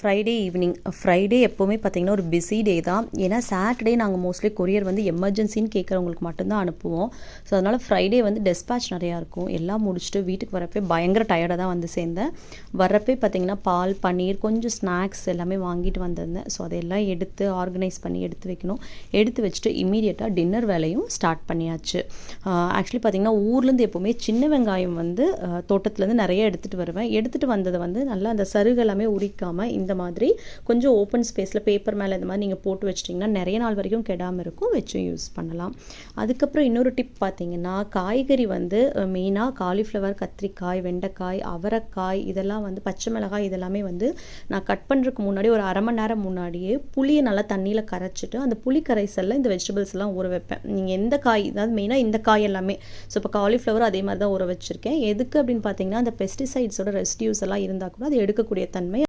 Friday evening Friday எப்போவுமே பார்த்திங்கன்னா ஒரு பிஸி டே தான். ஏன்னா சாட்டர்டே நாங்கள் மோஸ்ட்லி கொரியர் வந்து எமர்ஜென்சின்னு கேட்குறவங்களுக்கு மட்டும்தான் அனுப்புவோம். ஸோ அதனால் ஃப்ரைடே வந்து டெஸ்பேச் நிறையா இருக்கும். எல்லாம் முடிச்சுட்டு வீட்டுக்கு வரப்போ பயங்கர டயர்டாக தான் வந்து சேர்ந்தேன். வர்றப்பே பார்த்திங்கன்னா பால், பன்னீர், கொஞ்சம் ஸ்நாக்ஸ் எல்லாமே வாங்கிட்டு வந்திருந்தேன். ஸோ அதையெல்லாம் எடுத்து ஆர்கனைஸ் பண்ணி எடுத்து வைக்கணும். எடுத்து வச்சுட்டு இம்மீடியட்டாக டின்னர் வேலையும் ஸ்டார்ட் பண்ணியாச்சு. ஆக்சுவலி பார்த்திங்கன்னா ஊர்லேருந்து எப்போவுமே சின்ன வெங்காயம் வந்து தோட்டத்துலேருந்து நிறைய எடுத்துகிட்டு வருவேன். எடுத்துகிட்டு வந்ததை வந்து நல்லா அந்த சருகு எல்லாமே உரிக்காமல் இந்த மாதிரி கொஞ்சம் ஓப்பன் ஸ்பேஸில் பேப்பர் மேலே இந்த மாதிரி நீங்கள் போட்டு வச்சிட்டிங்கன்னா நிறைய நாள் வரைக்கும் கெடாமல் இருக்கும். வச்சும் யூஸ் பண்ணலாம். அதுக்கப்புறம் இன்னொரு டிப் பார்த்தீங்கன்னா, காய்கறி வந்து மெயினாக காலிஃப்ளவர், கத்திரிக்காய், வெண்டைக்காய், அவரைக்காய், இதெல்லாம் வந்து பச்சை மிளகாய் இதெல்லாமே வந்து நான் கட் பண்ணுறதுக்கு முன்னாடி ஒரு அரை மணி நேரம் முன்னாடியே புளியை நல்லா தண்ணியில் கரைச்சிட்டு அந்த புளி கரைசலில் இந்த வெஜிடபிள்ஸ் எல்லாம் ஊற வைப்பேன். நீங்கள் எந்த காய், அதாவது மெயினாக இந்த காய் எல்லாமே. ஸோ இப்போ காலிஃப்ளவர் அதே மாதிரி தான் ஊற வச்சுருக்கேன். எதுக்கு அப்படின்னு பார்த்தீங்கன்னா, அந்த பெஸ்டிசைட்ஸோட ரெசிடியூஸ் எல்லாம் இருந்தால் கூட அது எடுக்கக்கூடிய தன்மை